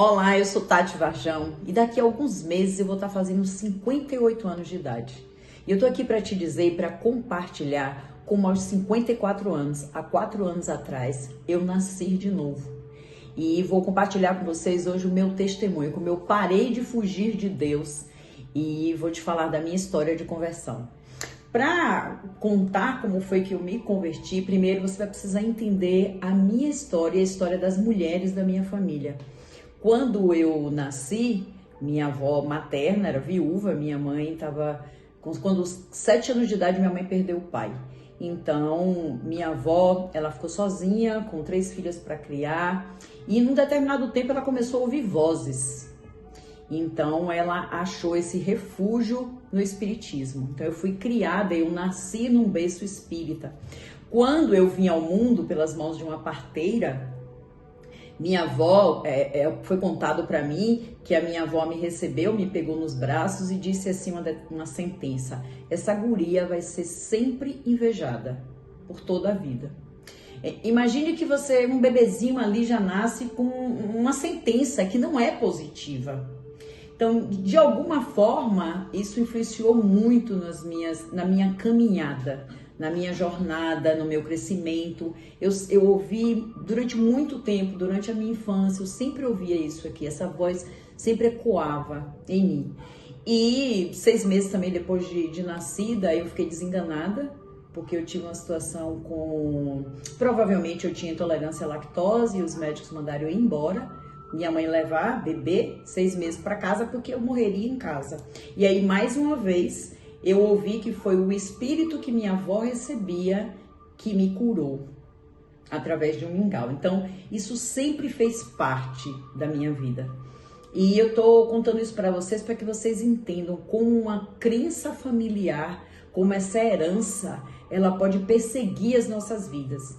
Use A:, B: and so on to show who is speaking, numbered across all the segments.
A: Olá, eu sou Tati Varjão e daqui a alguns meses eu vou estar fazendo 58 anos de idade. E eu tô aqui para te dizer e para compartilhar como aos 54 anos, há 4 anos atrás, eu nasci de novo. E vou compartilhar com vocês hoje o meu testemunho, como eu parei de fugir de Deus e vou te falar da minha história de conversão. Para contar como foi que eu me converti, primeiro você vai precisar entender a minha história e a história das mulheres da minha família. Quando eu nasci, minha avó materna era viúva, minha mãe estava... Quando aos 7 anos de idade, minha mãe perdeu o pai. Então, minha avó, ela ficou sozinha, com 3 filhas para criar. E num determinado tempo, ela começou a ouvir vozes. Então, ela achou esse refúgio no espiritismo. Então, eu fui criada, eu nasci num berço espírita. Quando eu vim ao mundo pelas mãos de uma parteira, minha avó, foi contado para mim que a minha avó me recebeu, me pegou nos braços e disse assim uma sentença: essa guria vai ser sempre invejada por toda a vida. Imagine que você, um bebezinho ali, já nasce com uma sentença que não é positiva. Então, de alguma forma, isso influenciou muito na minha caminhada, na minha jornada, no meu crescimento. Eu ouvi durante muito tempo, durante a minha infância, eu sempre ouvia isso aqui, essa voz sempre ecoava em mim. E 6 meses também depois de nascida, eu fiquei desenganada, porque eu tive uma situação provavelmente eu tinha intolerância à lactose e os médicos mandaram eu ir embora. Minha mãe levar bebê 6 meses para casa porque eu morreria em casa. E aí, mais uma vez, eu ouvi que foi o espírito que minha avó recebia que me curou através de um mingau. Então, isso sempre fez parte da minha vida. E eu tô contando isso para vocês para que vocês entendam como uma crença familiar, como essa herança, ela pode perseguir as nossas vidas.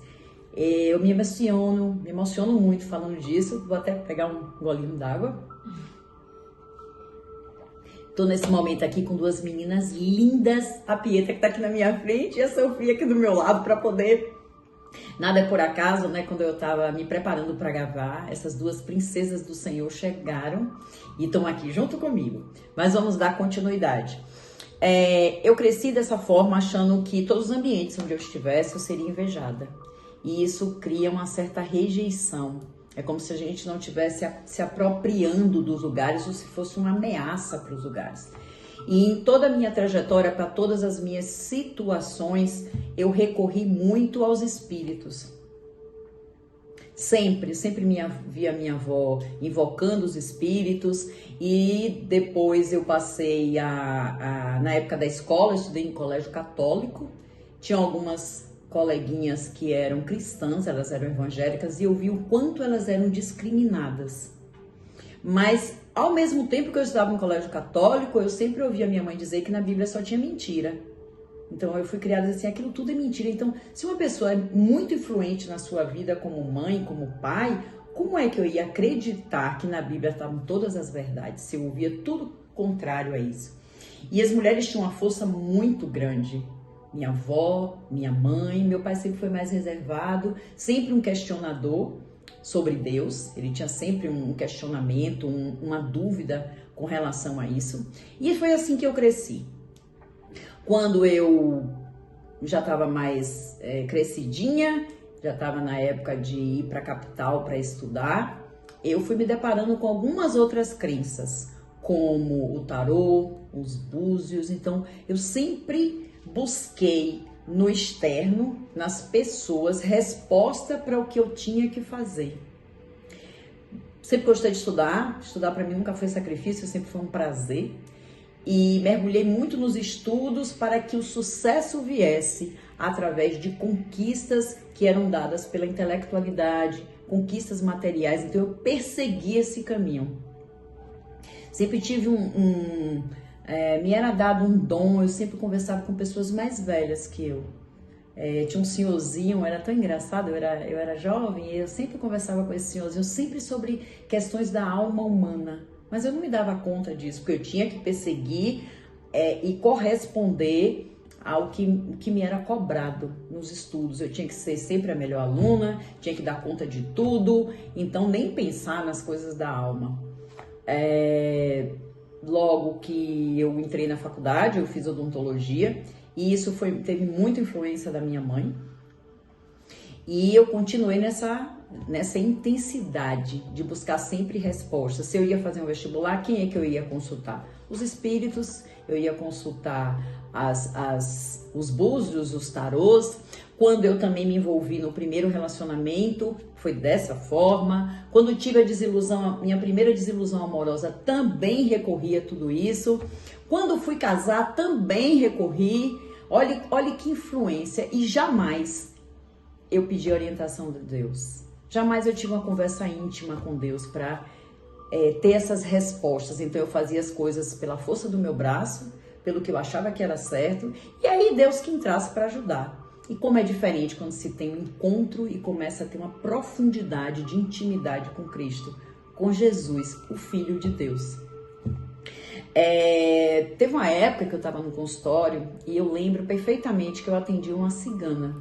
A: Eu me emociono muito falando disso. Vou até pegar um golinho d'água. Tô nesse momento aqui com 2 meninas lindas, a Pietra que tá aqui na minha frente e a Sofia aqui do meu lado para poder... Nada é por acaso, né? Quando eu tava me preparando para gravar, essas 2 princesas do Senhor chegaram e estão aqui junto comigo. Mas vamos dar continuidade. Eu cresci dessa forma achando que todos os ambientes onde eu estivesse eu seria invejada. E isso cria uma certa rejeição. É como se a gente não estivesse se apropriando dos lugares ou se fosse uma ameaça para os lugares. E em toda a minha trajetória, para todas as minhas situações, eu recorri muito aos espíritos. Sempre via minha avó invocando os espíritos. E depois eu passei na época da escola, eu estudei em colégio católico. Tinha algumas coleguinhas que eram cristãs, elas eram evangélicas, e eu vi o quanto elas eram discriminadas. Mas, ao mesmo tempo que eu estudava em colégio católico, eu sempre ouvia minha mãe dizer que na Bíblia só tinha mentira. Então, eu fui criada assim, aquilo tudo é mentira. Então, se uma pessoa é muito influente na sua vida como mãe, como pai, como é que eu ia acreditar que na Bíblia estavam todas as verdades, se eu ouvia tudo contrário a isso? E as mulheres tinham uma força muito grande. Minha avó, minha mãe, meu pai sempre foi mais reservado, sempre um questionador sobre Deus. Ele tinha sempre um questionamento, uma dúvida com relação a isso. E foi assim que eu cresci. Quando eu já estava mais crescidinha, já estava na época de ir para a capital para estudar, eu fui me deparando com algumas outras crenças, como o tarô, os búzios. Então, eu sempre busquei no externo, nas pessoas, resposta para o que eu tinha que fazer. Sempre gostei de estudar para mim nunca foi sacrifício, sempre foi um prazer. E mergulhei muito nos estudos para que o sucesso viesse através de conquistas que eram dadas pela intelectualidade, conquistas materiais. Então eu persegui esse caminho. Sempre tive me era dado um dom, eu sempre conversava com pessoas mais velhas que eu. Tinha um senhorzinho, era tão engraçado, eu era jovem e eu sempre conversava com esse senhorzinho, sempre sobre questões da alma humana. Mas eu não me dava conta disso, porque eu tinha que perseguir e corresponder ao que me era cobrado nos estudos. Eu tinha que ser sempre a melhor aluna, tinha que dar conta de tudo, então nem pensar nas coisas da alma. Logo que eu entrei na faculdade, eu fiz odontologia, e isso teve muita influência da minha mãe. E eu continuei nessa intensidade de buscar sempre respostas. Se eu ia fazer um vestibular, quem é que eu ia consultar? Os espíritos, eu ia consultar os búzios, os tarôs. Quando eu também me envolvi no primeiro relacionamento, foi dessa forma. Quando tive a desilusão, minha primeira desilusão amorosa, também recorri a tudo isso. Quando fui casar, também recorri. Olha que influência. E jamais eu pedi a orientação de Deus. Jamais eu tive uma conversa íntima com Deus para ter essas respostas. Então eu fazia as coisas pela força do meu braço, pelo que eu achava que era certo, e aí Deus que entrasse para ajudar. E como é diferente quando se tem um encontro e começa a ter uma profundidade de intimidade com Cristo, com Jesus, o Filho de Deus. Teve uma época que eu estava no consultório e eu lembro perfeitamente que eu atendi uma cigana.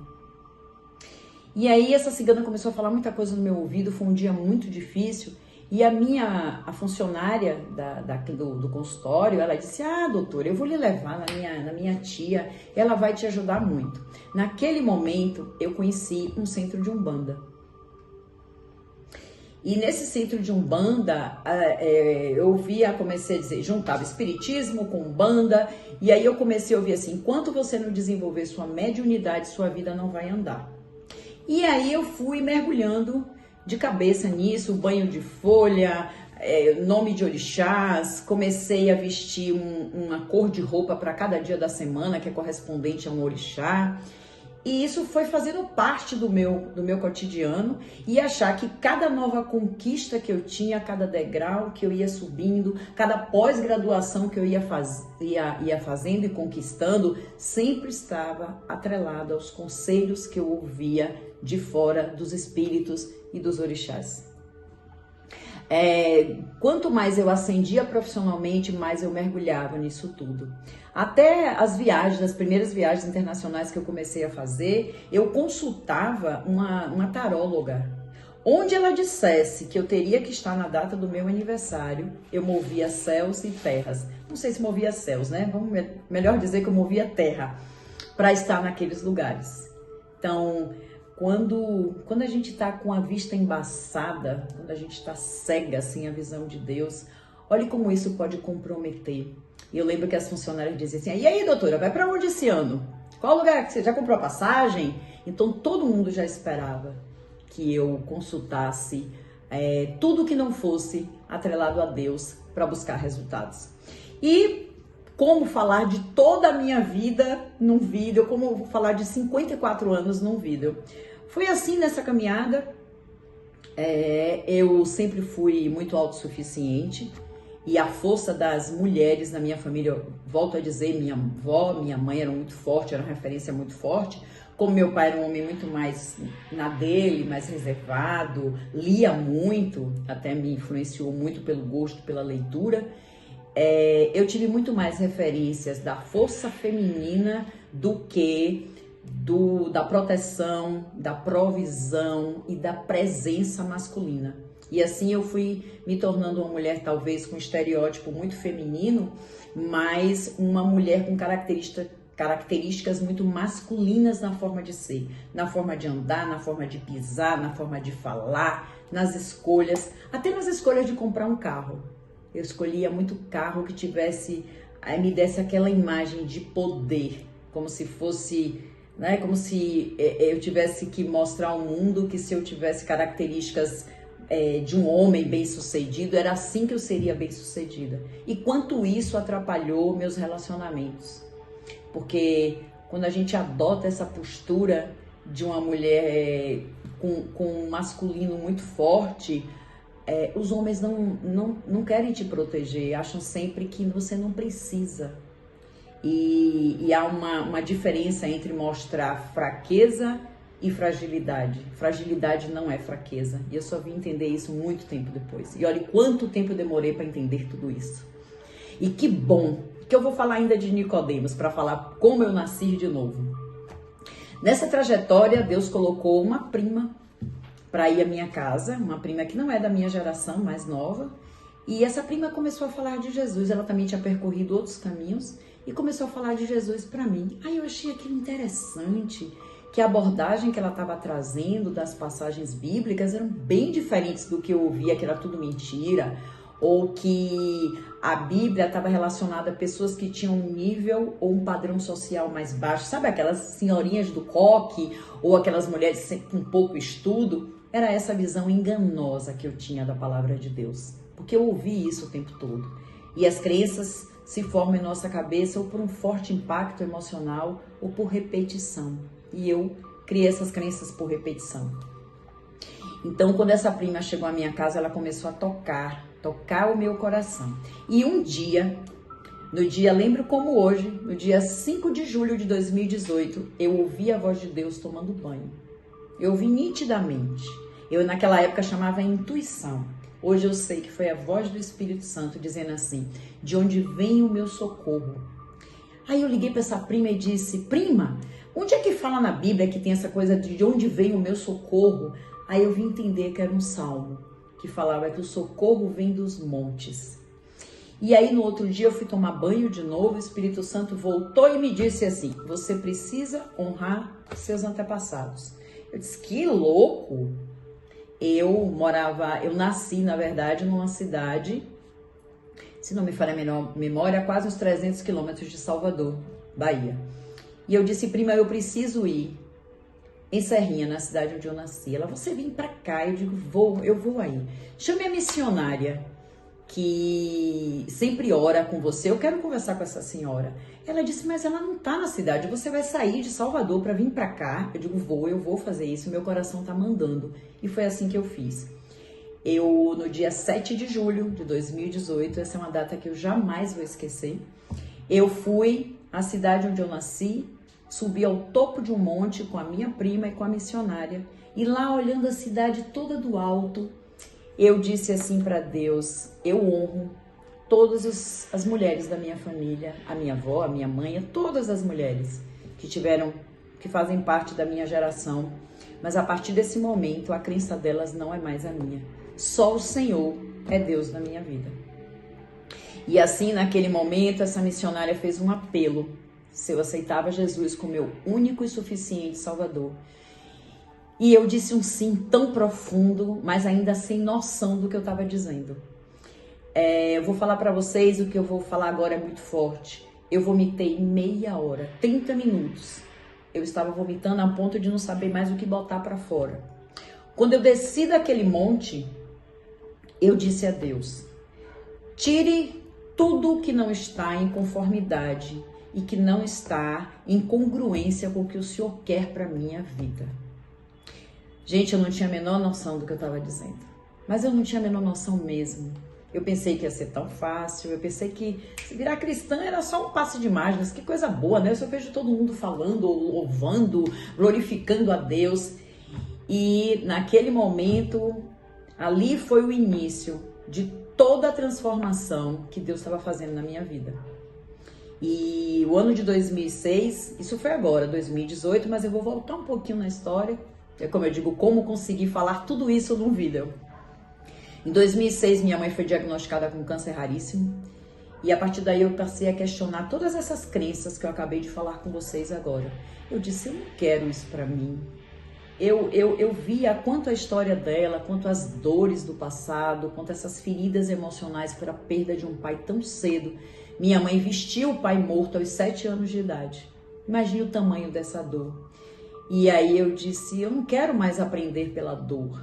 A: E aí essa cigana começou a falar muita coisa no meu ouvido, foi um dia muito difícil. E a funcionária do consultório, ela disse: doutora, eu vou lhe levar na minha tia, ela vai te ajudar muito. Naquele momento, eu conheci um centro de Umbanda. E nesse centro de Umbanda, comecei a dizer, juntava espiritismo com Umbanda, e aí eu comecei a ouvir assim: enquanto você não desenvolver sua mediunidade, sua vida não vai andar. E aí eu fui mergulhando de cabeça nisso, banho de folha, nome de orixás, comecei a vestir uma cor de roupa para cada dia da semana, que é correspondente a um orixá. E isso foi fazendo parte do meu cotidiano, e achar que cada nova conquista que eu tinha, cada degrau que eu ia subindo, cada pós-graduação que eu ia fazendo e conquistando, sempre estava atrelado aos conselhos que eu ouvia de fora dos espíritos e dos orixás. Quanto mais eu ascendia profissionalmente, mais eu mergulhava nisso tudo. Até as primeiras viagens internacionais que eu comecei a fazer, eu consultava uma taróloga. Onde ela dissesse que eu teria que estar na data do meu aniversário, eu movia céus e terras. Não sei se movia céus, né? Melhor dizer que eu movia terra para estar naqueles lugares. Então, quando a gente está com a vista embaçada, quando a gente está cega, sem a visão de Deus, olhe como isso pode comprometer. E eu lembro que as funcionárias diziam assim: e aí, doutora, vai para onde esse ano? Qual lugar que você já comprou a passagem? Então todo mundo já esperava que eu consultasse tudo que não fosse atrelado a Deus para buscar resultados. E como falar de toda a minha vida num vídeo, como falar de 54 anos num vídeo. Foi assim nessa caminhada. Eu sempre fui muito autossuficiente, e a força das mulheres na minha família, eu volto a dizer, minha avó, minha mãe eram muito fortes, era uma referência muito forte. Como meu pai era um homem muito mais na dele, mais reservado, lia muito, até me influenciou muito pelo gosto, pela leitura. Eu tive muito mais referências da força feminina do que da proteção, da provisão e da presença masculina. E assim eu fui me tornando uma mulher talvez com um estereótipo muito feminino, mas uma mulher com características muito masculinas na forma de ser, na forma de andar, na forma de pisar, na forma de falar, nas escolhas, até nas escolhas de comprar um carro. Eu escolhia muito carro que me desse aquela imagem de poder, como se fosse, né, como se eu tivesse que mostrar ao mundo que se eu tivesse características de um homem bem-sucedido, era assim que eu seria bem-sucedida. E quanto isso atrapalhou meus relacionamentos. Porque quando a gente adota essa postura de uma mulher com um masculino muito forte, os homens não querem te proteger, acham sempre que você não precisa. E há uma diferença entre mostrar fraqueza e fragilidade. Fragilidade não é fraqueza. E eu só vim entender isso muito tempo depois. E olha quanto tempo eu demorei para entender tudo isso. E que bom que eu vou falar ainda de Nicodemos, para falar como eu nasci de novo. Nessa trajetória, Deus colocou uma prima para ir à minha casa, uma prima que não é da minha geração, mais nova, e essa prima começou a falar de Jesus. Ela também tinha percorrido outros caminhos e começou a falar de Jesus para mim. Aí eu achei aquilo interessante, que a abordagem que ela estava trazendo das passagens bíblicas eram bem diferentes do que eu ouvia, que era tudo mentira, ou que a Bíblia estava relacionada a pessoas que tinham um nível ou um padrão social mais baixo. Sabe aquelas senhorinhas do coque ou aquelas mulheres com pouco estudo? Era essa visão enganosa que eu tinha da palavra de Deus, porque eu ouvi isso o tempo todo. E as crenças se formam em nossa cabeça ou por um forte impacto emocional ou por repetição. E eu criei essas crenças por repetição. Então, quando essa prima chegou à minha casa, ela começou a tocar o meu coração. E um dia, lembro como hoje, no dia 5 de julho de 2018, eu ouvi a voz de Deus tomando banho. Eu ouvi nitidamente. Eu naquela época chamava intuição. Hoje eu sei que foi a voz do Espírito Santo dizendo assim: de onde vem o meu socorro? Aí eu liguei para essa prima e disse: prima, onde é que fala na Bíblia que tem essa coisa de onde vem o meu socorro? Aí eu vim entender que era um salmo que falava que o socorro vem dos montes. E aí no outro dia eu fui tomar banho de novo, o Espírito Santo voltou e me disse assim: você precisa honrar seus antepassados. Eu disse: que louco! Eu nasci, na verdade, numa cidade, se não me falha a memória, a quase uns 300 quilômetros de Salvador, Bahia. E eu disse: prima, eu preciso ir em Serrinha, na cidade onde eu nasci. Ela: você vem pra cá? Eu digo: eu vou aí. Chame a missionária que sempre ora com você, eu quero conversar com essa senhora. Ela disse: mas ela não tá na cidade, você vai sair de Salvador para vir para cá? Eu digo: eu vou fazer isso, meu coração tá mandando. E foi assim que eu fiz. Eu, no dia 7 de julho de 2018, essa é uma data que eu jamais vou esquecer, eu fui à cidade onde eu nasci, subi ao topo de um monte com a minha prima e com a missionária, e lá, olhando a cidade toda do alto, eu disse assim para Deus: eu honro todas as mulheres da minha família, a minha avó, a minha mãe, todas as mulheres que fazem parte da minha geração, mas a partir desse momento a crença delas não é mais a minha. Só o Senhor é Deus na minha vida. E assim, naquele momento, essa missionária fez um apelo se eu aceitava Jesus como meu único e suficiente Salvador. E eu disse um sim tão profundo, mas ainda sem noção do que eu estava dizendo. Eu vou falar para vocês, o que eu vou falar agora é muito forte. Eu vomitei meia hora, 30 minutos. Eu estava vomitando a ponto de não saber mais o que botar para fora. Quando eu desci daquele monte, eu disse a Deus: tire tudo que não está em conformidade e que não está em congruência com o que o Senhor quer para minha vida. Gente, eu não tinha a menor noção do que eu estava dizendo, mas eu não tinha a menor noção mesmo. Eu pensei que ia ser tão fácil, eu pensei que se virar cristã era só um passe de mágicas, que coisa boa, né? Eu só vejo todo mundo falando, louvando, glorificando a Deus. E naquele momento, ali foi o início de toda a transformação que Deus estava fazendo na minha vida. E o ano de 2006, isso foi agora, 2018, mas eu vou voltar um pouquinho na história. É como eu digo, como conseguir falar tudo isso num vídeo. Em 2006, minha mãe foi diagnosticada com câncer raríssimo. E a partir daí eu passei a questionar todas essas crenças que eu acabei de falar com vocês agora. Eu disse: eu não quero isso pra mim. Eu via quanto a história dela, quanto as dores do passado, quanto essas feridas emocionais por a perda de um pai tão cedo. Minha mãe vestiu o pai morto aos 7 anos de idade. Imagine o tamanho dessa dor. E aí eu disse: eu não quero mais aprender pela dor,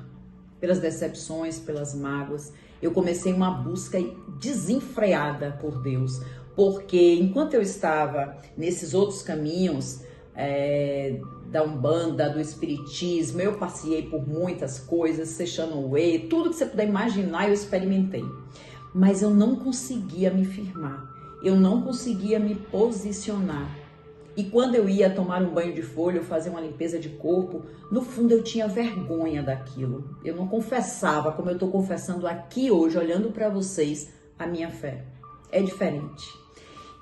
A: pelas decepções, pelas mágoas. Eu comecei uma busca desenfreada por Deus, porque enquanto eu estava nesses outros caminhos, da Umbanda, do Espiritismo, eu passei por muitas coisas, Seixano Way, tudo que você puder imaginar eu experimentei. Mas eu não conseguia me firmar, eu não conseguia me posicionar. E quando eu ia tomar um banho de folha, fazer uma limpeza de corpo, no fundo eu tinha vergonha daquilo. Eu não confessava como eu estou confessando aqui hoje, olhando para vocês, a minha fé. É diferente.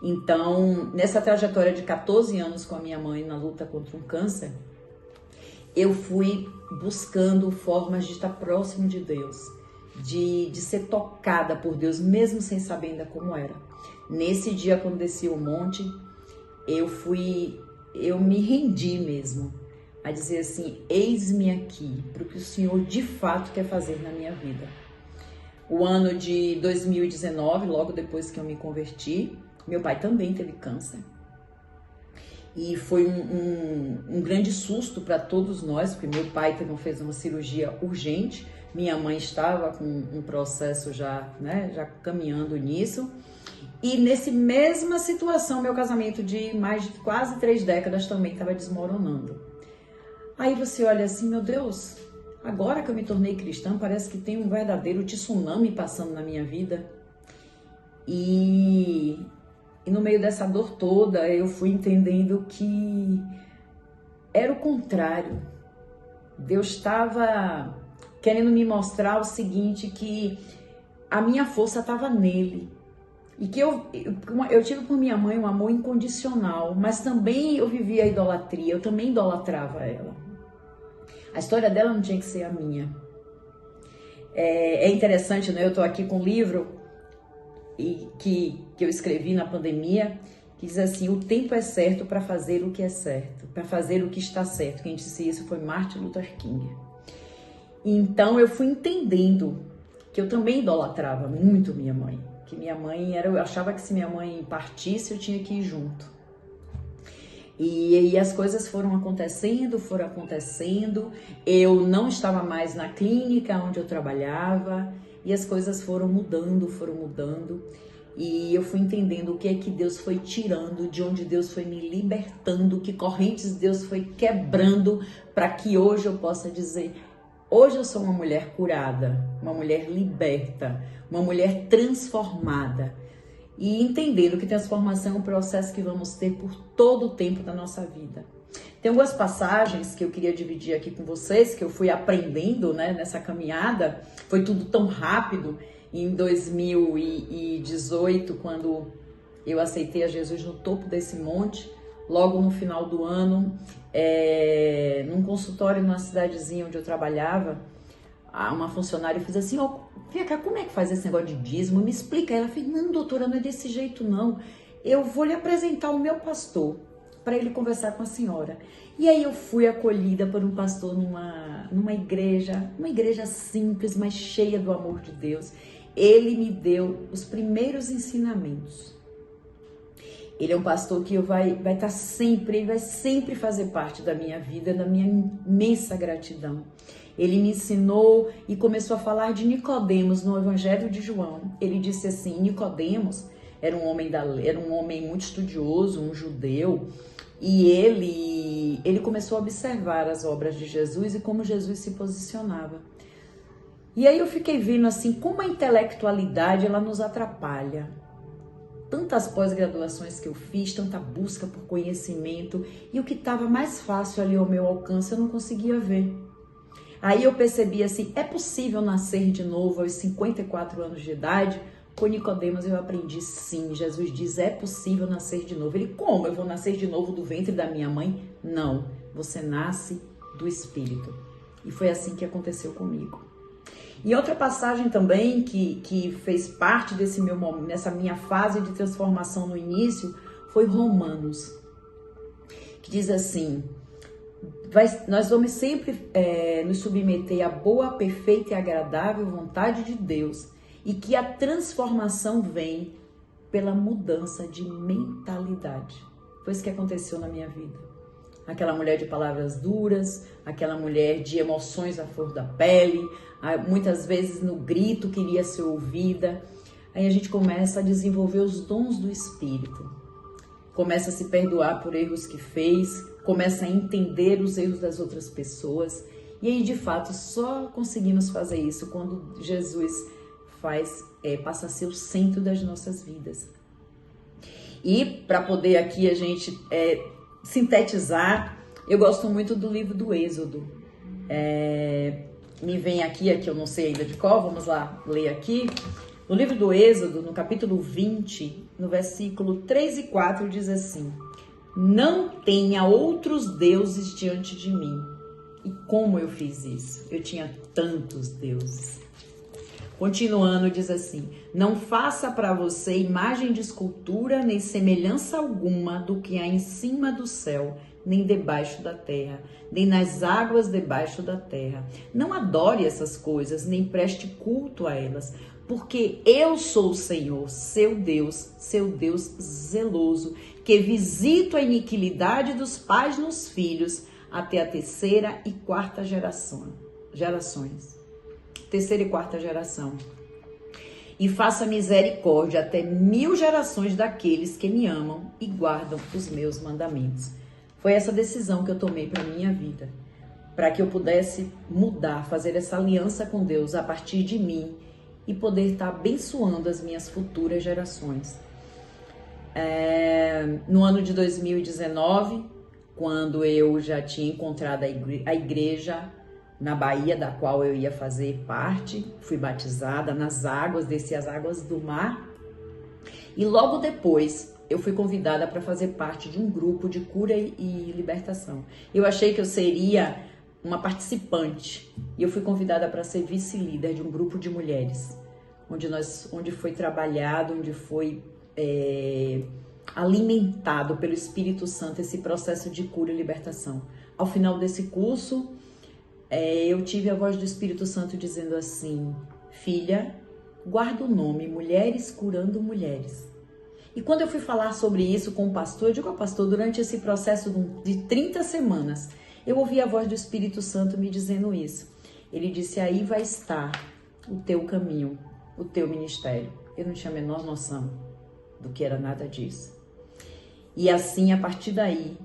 A: Então, nessa trajetória de 14 anos com a minha mãe na luta contra um câncer, eu fui buscando formas de estar próximo de Deus, de ser tocada por Deus, mesmo sem saber ainda como era. Nesse dia, quando desci o monte, eu me rendi mesmo a dizer assim: eis-me aqui, para o que o Senhor de fato quer fazer na minha vida. O ano de 2019, logo depois que eu me converti, meu pai também teve câncer. E foi um grande susto para todos nós, porque meu pai fez uma cirurgia urgente, minha mãe estava com um processo já caminhando nisso. E nessa mesma situação, meu casamento de mais de quase 3 décadas também estava desmoronando. Aí você olha assim: meu Deus, agora que eu me tornei cristã, parece que tem um verdadeiro tsunami passando na minha vida. E no meio dessa dor toda, eu fui entendendo que era o contrário. Deus estava querendo me mostrar o seguinte, que a minha força estava nele. E que eu tive por minha mãe um amor incondicional, mas também eu vivia a idolatria, eu também idolatrava ela. A história dela não tinha que ser a minha. É interessante, né? Eu estou aqui com um livro que eu escrevi na pandemia, que diz assim: o tempo é certo para fazer o que é certo, para fazer o que está certo. Quem disse isso foi Martin Luther King. Então eu fui entendendo que eu também idolatrava muito minha mãe. Que minha mãe eu achava que se minha mãe partisse, eu tinha que ir junto. E as coisas foram acontecendo, eu não estava mais na clínica onde eu trabalhava, e as coisas foram mudando, e eu fui entendendo o que é que Deus foi tirando, de onde Deus foi me libertando, que correntes Deus foi quebrando, para que hoje eu possa dizer: hoje eu sou uma mulher curada, uma mulher liberta, uma mulher transformada. E entendendo que transformação é um processo que vamos ter por todo o tempo da nossa vida. Tem algumas passagens que eu queria dividir aqui com vocês, que eu fui aprendendo, né, nessa caminhada. Foi tudo tão rápido. Em 2018, quando eu aceitei a Jesus no topo desse monte, logo no final do ano, num consultório numa cidadezinha onde eu trabalhava, uma funcionária fez assim: vem cá, como é que faz esse negócio de dízimo? Me explica. Ela fez: não, doutora, não é desse jeito não. Eu vou lhe apresentar o meu pastor para ele conversar com a senhora. E aí eu fui acolhida por um pastor numa igreja, uma igreja simples, mas cheia do amor de Deus. Ele me deu os primeiros ensinamentos. Ele é um pastor que vai estar sempre, ele vai sempre fazer parte da minha vida, da minha imensa gratidão. Ele me ensinou e começou a falar de Nicodemos no Evangelho de João. Ele disse assim: Nicodemos era um homem muito estudioso, um judeu, e ele começou a observar as obras de Jesus e como Jesus se posicionava. E aí eu fiquei vendo assim como a intelectualidade ela nos atrapalha. Tantas pós-graduações que eu fiz, tanta busca por conhecimento, e o que estava mais fácil ali ao meu alcance eu não conseguia ver. Aí eu percebi assim: é possível nascer de novo aos 54 anos de idade? Com Nicodemos eu aprendi sim. Jesus diz: é possível nascer de novo. Ele: como? Eu vou nascer de novo do ventre da minha mãe? Não, você nasce do Espírito. E foi assim que aconteceu comigo. E outra passagem também que fez parte nessa minha fase de transformação no início foi Romanos, que diz assim: nós vamos sempre nos submeter à boa, perfeita e agradável vontade de Deus, e que a transformação vem pela mudança de mentalidade. Foi isso que aconteceu na minha vida. Aquela mulher de palavras duras, aquela mulher de emoções à flor da pele, muitas vezes no grito queria ser ouvida. Aí a gente começa a desenvolver os dons do Espírito, começa a se perdoar por erros que fez, começa a entender os erros das outras pessoas. E aí, de fato, só conseguimos fazer isso quando Jesus passa a ser o centro das nossas vidas. E para poder aqui a gente sintetizar, eu gosto muito do livro do Êxodo. Me vem aqui eu não sei ainda de qual, vamos lá ler aqui. No livro do Êxodo, no capítulo 20, no versículo 3 e 4, diz assim: não tenha outros deuses diante de mim. E como eu fiz isso? Eu tinha tantos deuses. Continuando, diz assim: não faça para você imagem de escultura, nem semelhança alguma do que há em cima do céu, nem debaixo da terra, nem nas águas debaixo da terra. Não adore essas coisas, nem preste culto a elas, porque eu sou o Senhor, seu Deus zeloso, que visito a iniquidade dos pais nos filhos, até a terceira e quarta gerações. Terceira e quarta geração. E faça misericórdia até 1000 gerações daqueles que me amam e guardam os meus mandamentos. Foi essa decisão que eu tomei para minha vida, para que eu pudesse mudar, fazer essa aliança com Deus a partir de mim e poder estar abençoando as minhas futuras gerações. No ano de 2019, quando eu já tinha encontrado a igreja na Bahia, da qual eu ia fazer parte, fui batizada nas águas, desci as águas do mar, e logo depois eu fui convidada para fazer parte de um grupo de cura e libertação. Eu achei que eu seria uma participante, e eu fui convidada para ser vice-líder de um grupo de mulheres, onde foi trabalhado, onde foi alimentado pelo Espírito Santo esse processo de cura e libertação. Ao final desse curso, eu tive a voz do Espírito Santo dizendo assim: filha, guarda o nome Mulheres Curando Mulheres. E quando eu fui falar sobre isso com o pastor, eu digo ao pastor, durante esse processo de 30 semanas, eu ouvi a voz do Espírito Santo me dizendo isso. Ele disse: aí vai estar o teu caminho, o teu ministério. Eu não tinha a menor noção do que era nada disso. E assim, a partir daí,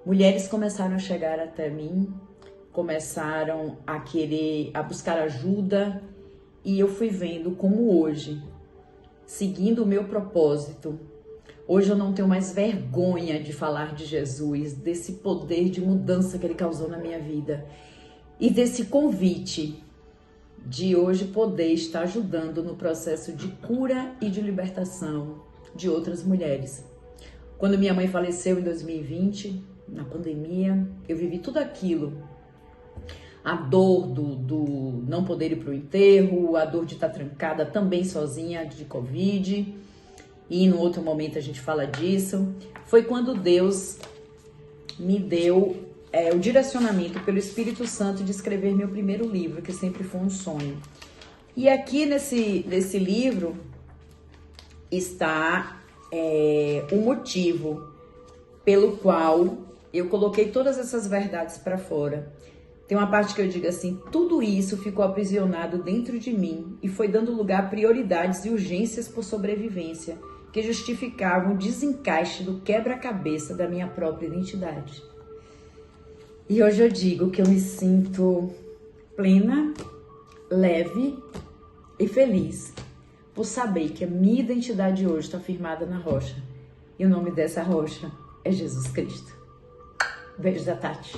A: mulheres começaram a chegar até mim, começaram a buscar ajuda, e eu fui vendo como hoje, seguindo o meu propósito, hoje eu não tenho mais vergonha de falar de Jesus, desse poder de mudança que ele causou na minha vida e desse convite de hoje poder estar ajudando no processo de cura e de libertação de outras mulheres. Quando minha mãe faleceu em 2020, na pandemia, eu vivi tudo aquilo. A dor do não poder ir para o enterro, a dor de estar trancada também sozinha de Covid. E no outro momento a gente fala disso. Foi quando Deus me deu o direcionamento pelo Espírito Santo de escrever meu primeiro livro, que sempre foi um sonho. E aqui nesse livro está o motivo pelo qual eu coloquei todas essas verdades para fora. Tem uma parte que eu digo assim: tudo isso ficou aprisionado dentro de mim e foi dando lugar a prioridades e urgências por sobrevivência que justificavam o desencaixe do quebra-cabeça da minha própria identidade. E hoje eu digo que eu me sinto plena, leve e feliz por saber que a minha identidade hoje está firmada na rocha. E o nome dessa rocha é Jesus Cristo. Beijo da Tati.